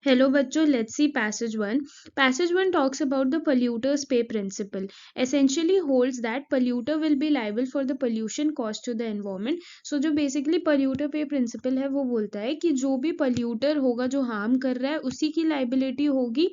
Hello बच्चों, let's see passage 1. Passage 1 talks about the polluter's pay principle. Essentially holds that polluter will be liable for the pollution caused to the environment. So जो basically polluter pay principle है वो बोलता है कि जो भी polluter होगा जो harm कर रहा है उसी की liability होगी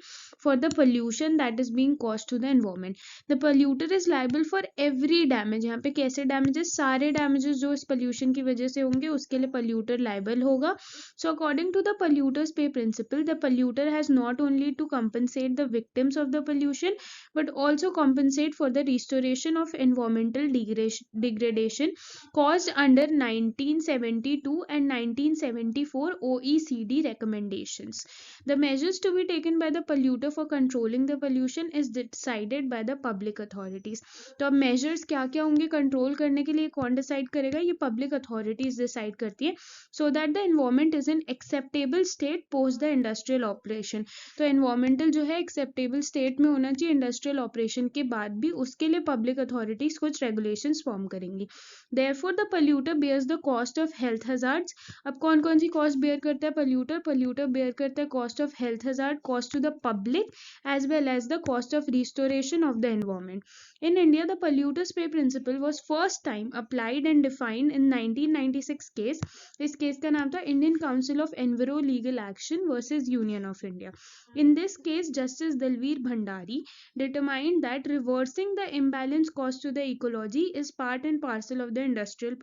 for the pollution that is being caused to the environment. The polluter is liable for every damage. यहाँ पे कैसे damages? सारे damages जो इस pollution की वजह से होंगे उसके लिए polluter liable होगा. So according to the polluter's pay principle, the polluter has not only to compensate the victims of the pollution but also compensate for the restoration of environmental degradation caused under 1972 and 1974 OECD recommendations. The measures to be taken by the polluter for controlling the pollution is decided by the public authorities. तो अब measures क्या क्या होंगे control करने के लिए कौन decide करेगा? ये public authorities decide करती है, so that the environment is in acceptable state post the industrial operation. तो environmental जो है acceptable state में होना चाहिए industrial operation के बाद भी, उसके लिए public authorities कुछ regulations form करेंगी. Therefore the polluter bears the cost of health hazards. अब कौन कौन सी cost bear करता है polluter? Polluter bear करता है cost of health hazard, cost to the public as well as the cost of restoration of the environment. In India, the polluter's pay principle was first time applied and defined in 1996 case. इस case का नाम था Indian Council of Enviro Legal Action versus Union of India. In this case, Justice Dalveer Bhandari determined that reversing the imbalance caused to the ecology is part and parcel of the industrial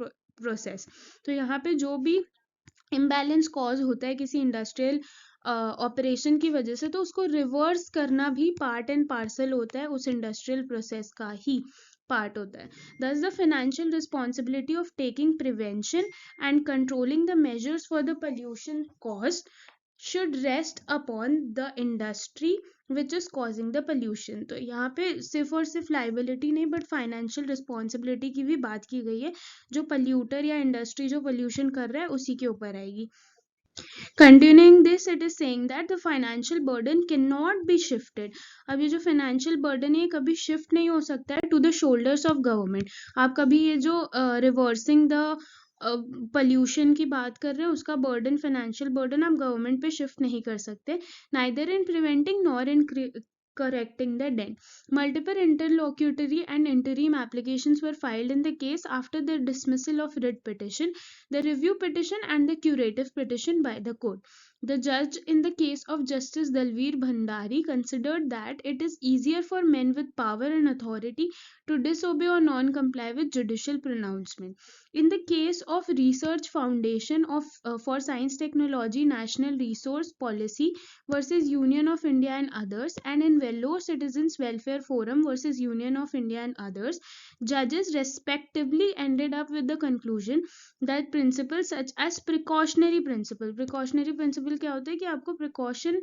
process. तो यहाँ पे जो भी imbalance cause होता है किसी industrial operation की वजह से, तो उसको रिवर्स करना भी पार्ट एंड पार्सल होता है, उस इंडस्ट्रियल प्रोसेस का ही पार्ट होता है. Thus the financial responsibility of taking prevention and controlling the measures for the pollution caused should rest upon the industry which is causing the pollution. तो यहाँ पे सिर्फ और सिर्फ liability नहीं but financial responsibility की भी बात की गई है, जो polluter या industry जो pollution कर रहा है उसी के ऊपर आएगी. Continuing this, it is saying that the financial burden cannot be shifted. अब ये जो financial burden है कभी shift नहीं हो सकता है to the shoulders of government. आप कभी ये जो reversing the pollution की बात कर रहे हैं उसका burden, financial burden आप government पे shift नहीं कर सकते. Neither in preventing nor in correcting the debt. Multiple interlocutory and interim applications were filed in the case after the dismissal of writ petition, the review petition and the curative petition by the court. The judge in the case of Justice Dalveer Bhandari considered that it is easier for men with power and authority to disobey or non-comply with judicial pronouncement. In the case of Research Foundation for Science Technology National Resource Policy versus Union of India and others, and in Vellore Citizens Welfare Forum versus Union of India and others, judges respectively ended up with the conclusion that principles such as precautionary principle क्या होता है कि आपको precaution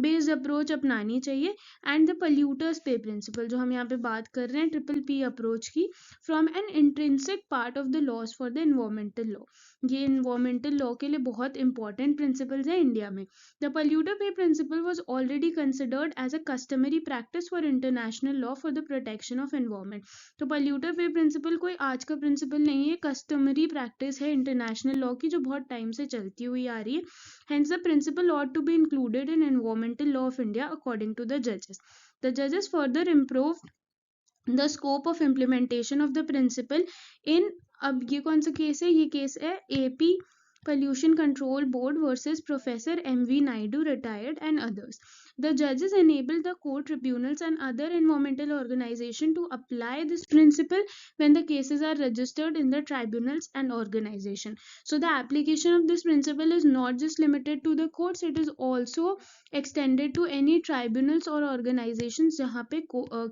based approach अपनानी चाहिए, and the polluter's pay principle जो हम यहाँ पे बात कर रहे हैं ट्रिपल पी अप्रोच की, from an intrinsic part of the laws for the environmental law. ये environmental law के लिए बहुत important principles है इंडिया में. The polluter pay principle was already considered as a customary practice for international law for the protection of environment. तो polluter pay principle कोई आज का principle नहीं है, customary practice है international law की जो बहुत time से चलती हुई आ रही है. Hence the principle ought to be included in environmental law of India according to the judges. The judges further improved the scope of implementation of the principle in, अब ये कौन सा केस है? ये केस है AP Pollution Control Board versus Professor M.V. Naidu retired and others. The judges enabled the court, tribunals and other environmental organizations to apply this principle when the cases are registered in the tribunals and organization. So the application of this principle is not just limited to the courts, it is also extended to any tribunals or organizations जहाँ पे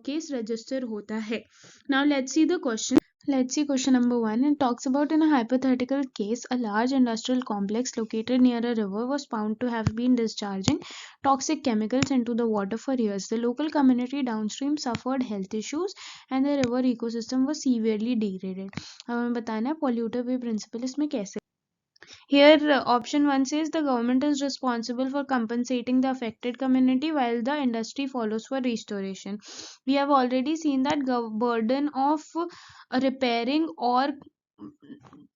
case register होता है. Now let's see the question. Let's see question number 1. It talks about in a hypothetical case, a large industrial complex located near a river was found to have been discharging toxic chemicals into the water for years. The local community downstream suffered health issues and the river ecosystem was severely degraded. अब हमें बताना है polluter pay principle इसमें कैसे. Here option 1 says the government is responsible for compensating the affected community while the industry follows for restoration. We have already seen that burden of repairing or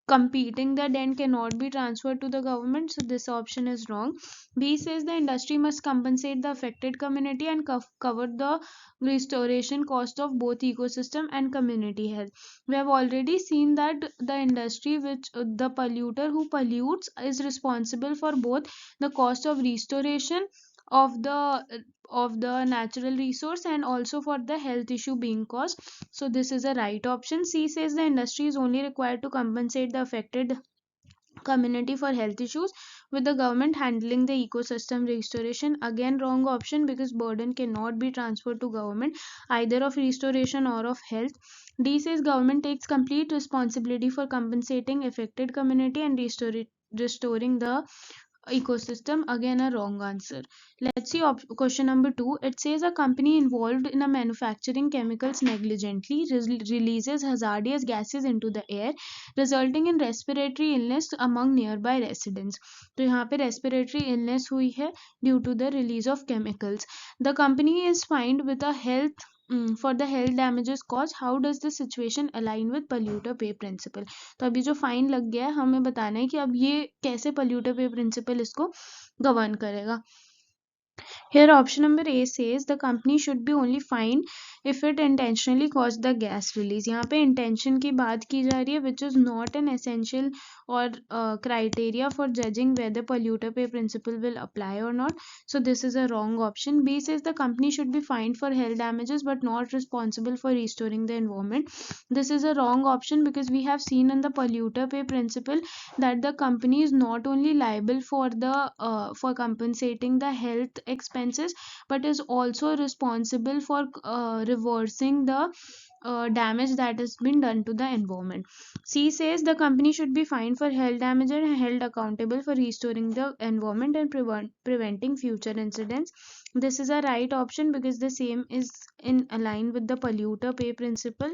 competing the dent cannot be transferred to the government, so this option is wrong. B says the industry must compensate the affected community and cover the restoration cost of both ecosystem and community health. We have already seen that the industry which the polluter who pollutes is responsible for both the cost of restoration of the natural resource and also for the health issue being caused. So this is a right option. C says the industry is only required to compensate the affected community for health issues, with the government handling the ecosystem restoration. Again wrong option, because burden cannot be transferred to government either of restoration or of health. D says government takes complete responsibility for compensating affected community and restoring the ecosystem. Again a wrong answer. Let's see question number 2. It says a company involved in a manufacturing chemicals negligently releases hazardous gases into the air, resulting in respiratory illness among nearby residents. तो यहाँ पे respiratory illness हुई है due to the release of chemicals. The company is fined with a health for the health damages caused. How does this situation align with polluter pay principle? तो अभी जो fine लग गया है हमें बताना है कि अब ये कैसे polluter pay principle इसको गवर्न करेगा. Here option number A says the company should be only fined if it intentionally caused the gas release. यहाँ पे intention की बात की जा रही है, which is not an essential or criteria for judging whether polluter pay principle will apply or not. So this is a wrong option. B says the company should be fined for health damages but not responsible for restoring the environment. This is a wrong option, because we have seen in the polluter pay principle that the company is not only liable for the for compensating the health expenses, but is also responsible for reversing the damage that has been done to the environment. C says the company should be fined for health damage and held accountable for restoring the environment and preventing future incidents. This is a right option, because the same is in align with the polluter pay principle.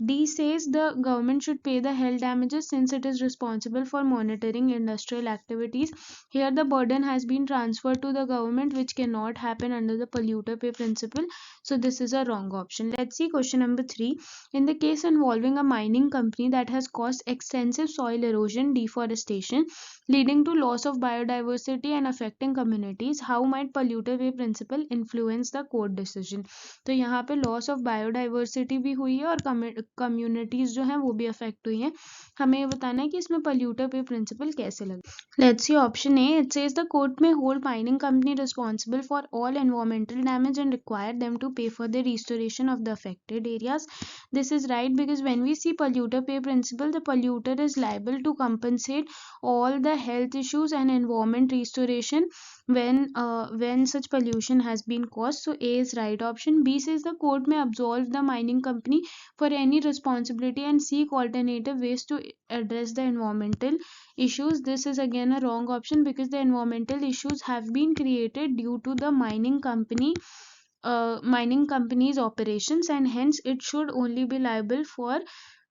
D says the government should pay the health damages since it is responsible for monitoring industrial activities. Here the burden has been transferred to the government, which cannot happen under the polluter pay principle. So this is a wrong option. Let's see question number 3. In the case involving a mining company that has caused extensive soil erosion, deforestation, leading to loss of biodiversity and affecting communities, how might polluter pay principle influence the court decision? तो यहाँ पे loss of biodiversity भी हुई है और communities जो हैं वो भी अफेक्ट हुई हैं. हमें ये बताना है कि इसमें polluter pay principle कैसे लगे. Let's see option A. It says the court may hold mining company responsible for all environmental damage and require them to pay for the restoration of the affected areas. This is right, because when we see polluter pay principle, the polluter is liable to compensate all the health issues and environment restoration when such pollution has been caused. So A is right option. B says the court may absolve the mining company for any responsibility and seek alternative ways to address the environmental issues. This is again a wrong option, because the environmental issues have been created due to the mining company's operations, and hence it should only be liable for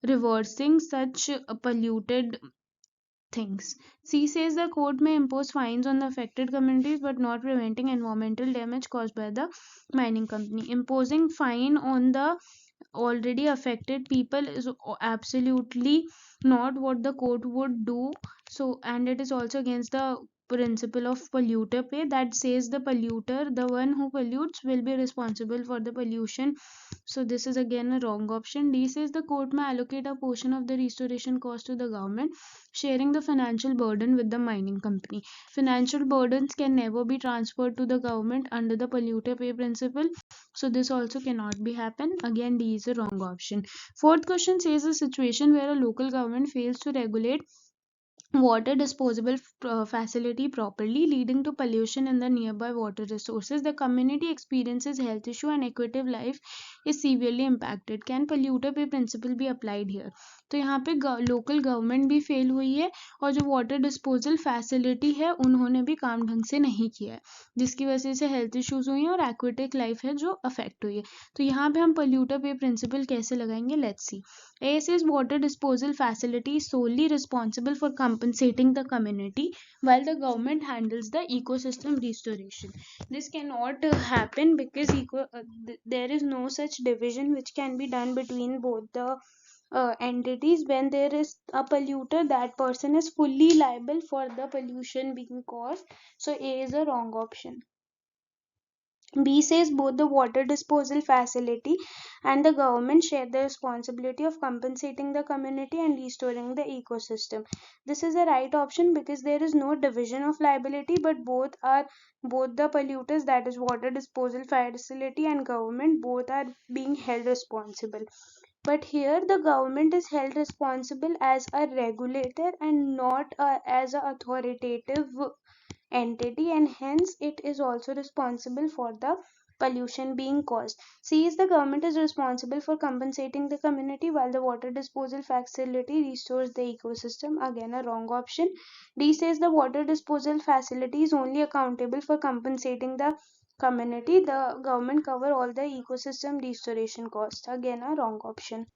reversing such polluted things. C says the court may impose fines on the affected communities but not preventing environmental damage caused by the mining company. Imposing fine on the already affected people is absolutely not what the court would do. So, and it is also against the principle of polluter pay, that says the polluter, the one who pollutes, will be responsible for the pollution. So this is again a wrong option. D says the court may allocate a portion of the restoration cost to the government, sharing the financial burden with the mining company. Financial burdens can never be transferred to the government under the polluter pay principle. So this also cannot be happen. Again, D is a wrong option. Fourth question says a situation where a local government fails to regulate water disposal facility properly, leading to pollution in the nearby water resources. The community experiences health issue and aquatic life is severely impacted. Can polluter pay principle be applied here? तो यहाँ पे local government भी fail हुई है और जो water disposal facility है उन्होंने भी काम ढंग से नहीं किया है, जिसकी वजह से हेल्थ इश्यूज हुई हैं और एक्वेटिक लाइफ है जो अफेक्ट हुई है. तो यहाँ पे हम polluter pay principle कैसे लगाएंगे? Let's see. A says water disposal facility is solely responsible for compensating the community while the government handles the ecosystem restoration. This cannot happen, because there is no such division which can be done between both the entities. When there is a polluter, that person is fully liable for the pollution being caused. So A is a wrong option. B says both the water disposal facility and the government share the responsibility of compensating the community and restoring the ecosystem. This is the right option because there is no division of liability, but both the polluters, that is water disposal facility and government, both are being held responsible. But here the government is held responsible as a regulator and not as an authoritative entity, and hence it is also responsible for the pollution being caused. C is the government is responsible for compensating the community while the water disposal facility restores the ecosystem. Again, a wrong option. D says the water disposal facility is only accountable for compensating the community. The government cover all the ecosystem restoration costs. Again, a wrong option.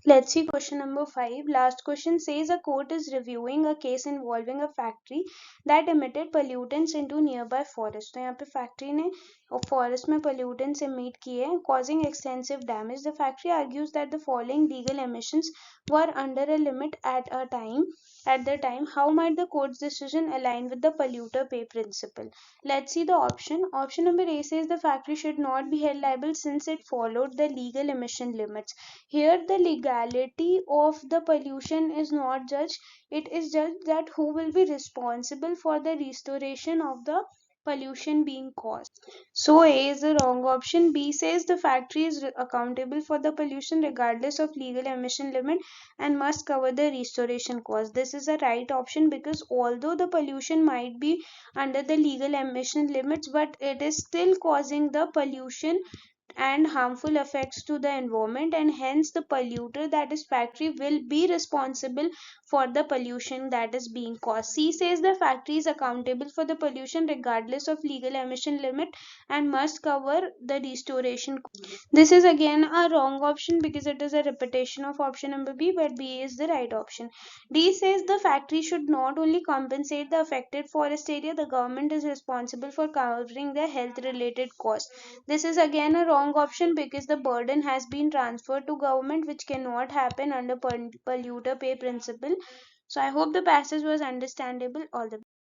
Let's see question number 5. Last question says a court is reviewing a case involving a factory that emitted pollutants into nearby forest. तो यहाँ पे factory ने forest में pollutants emit किए हैं, causing extensive damage. The factory argues that the following legal emissions were under a limit at the time. How might the court's decision align with the polluter pay principle? Let's see the option. Option number A says the factory should not be held liable since it followed the legal emission limits. Here the legality of the pollution is not judged, it is judged that who will be responsible for the restoration of the pollution being caused. So A is the wrong option. B says the factory is accountable for the pollution regardless of legal emission limit and must cover the restoration cost. This is a right option because although the pollution might be under the legal emission limits, but it is still causing the pollution and harmful effects to the environment, and hence the polluter, that is factory, will be responsible for the pollution that is being caused. C says the factory is accountable for the pollution regardless of legal emission limit and must cover the restoration. This is again a wrong option because it is a repetition of option number B, but B is the right option. D says the factory should not only compensate the affected forest area, the government is responsible for covering the health related costs. This is again a wrong option because the burden has been transferred to government, which cannot happen under polluter pay principle. So I hope the passage was understandable. All the